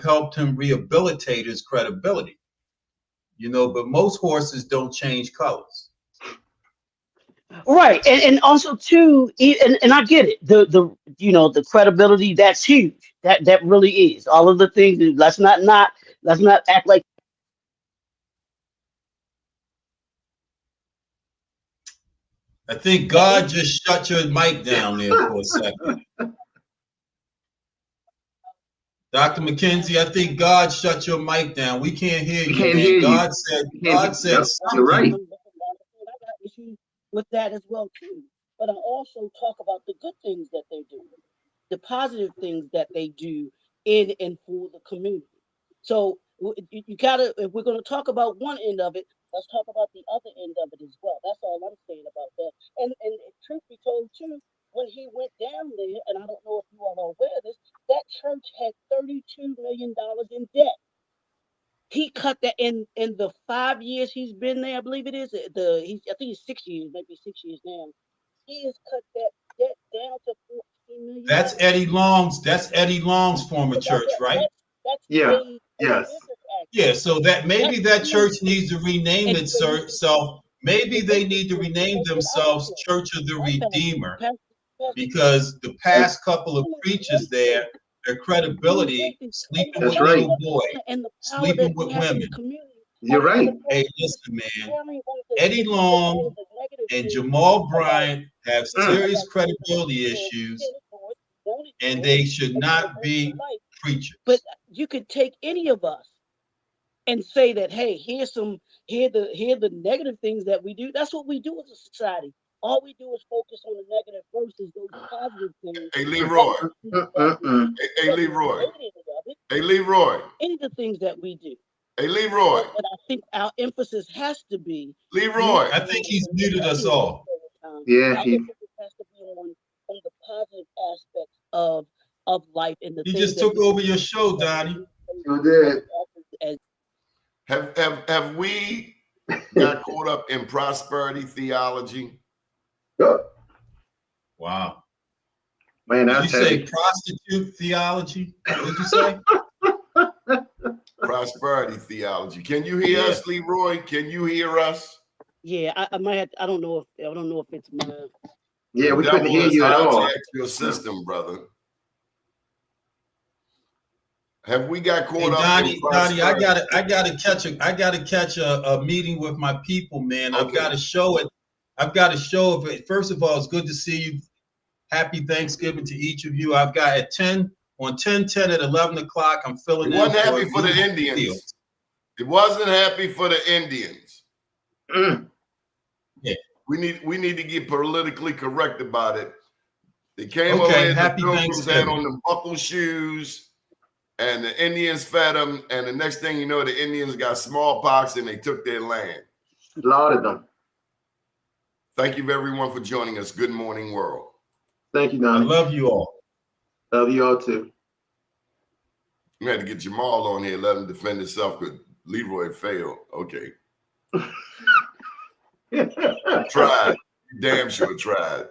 helped him rehabilitate his credibility, you know, but most horses don't change colors. Right, and also too, and I get it. The credibility, that's huge. That really is. All of the things. Let's not act like. I think God just shut your mic down there for a second. Dr. McKenzie, I think God shut your mic down. We can't hear We you, can't man. hear you. God said Yep, you're something. right. I got issues with that as well too. But I also talk about the good things that they do, the positive things that they do in and for the community. So you gotta, if we're gonna talk about one end of it, let's talk about the other end of it as well. That's all I'm saying about that. And truth be told too, when he went down there, and I don't know if you all are aware of this, that church had $32 million in debt. He cut that in the 5 years he's been there. I believe it is I think he's 6 years, maybe 6 years now. He has cut that debt down to $14 million. That's Eddie Long's former church, right? That's Yeah. a Yes. business act. Yeah, so that maybe That's that him church needs to rename advancing itself. Maybe they need to what rename I was themselves doing. Church of the Redeemer, Pastor Jay, because the past couple of preachers there, their credibility, sleeping That's with right. little boy, and the power that sleeping we with have in the women. community. You're right. Hey, listen, man. Sharing all Eddie Long the negative and things Jamal about Bryant have Mm. serious credibility issues, and they should not be preachers. But you could take any of us and say that, hey, here the negative things that we do. That's what we do as a society. All we do is focus on the negative versus those positive things. Hey, Leroy. Hey, Leroy. Hey, Leroy. Any of the things that we do. Hey, Leroy. But I think our emphasis has to be. Leroy. I think he's muted us all. Yeah. Our emphasis has to be on the positive aspects of life and the He things just took over your show, Donnie. You did. Have we got caught up in prosperity theology? Good. Wow. Man, Did you that's say heavy. prostitute theology? What did you say? Prosperity theology. Can you hear us, Leroy? Can you hear us? Yeah, I might have, I don't know if it's my. Yeah, we The couldn't devil hear has you at all. hijacked your system, brother. Have we got Hey, caught up Donnie, in prosperity? I gotta catch a meeting with my people, man. Okay. I've got to show it. First of all, it's good to see you. Happy Thanksgiving to each of you. I've got at 10 at 11 o'clock. I'm filling It in wasn't happy for the Blue Indians. Fields. It wasn't happy for the Indians. Mm. Yeah. We need to get politically correct about it. They came Okay, over here, the happy Pilgrims had Thanksgiving. on them buckle shoes, and the Indians fed them, and the next thing you know, the Indians got smallpox and they took their land. Slaughtered them. Thank you, everyone, for joining us. Good morning, world. Thank you, I Donnie. love you all. Love you all too. We had to get Jamal on here, let him defend himself because Leroy failed. Okay. Tried. Damn sure tried.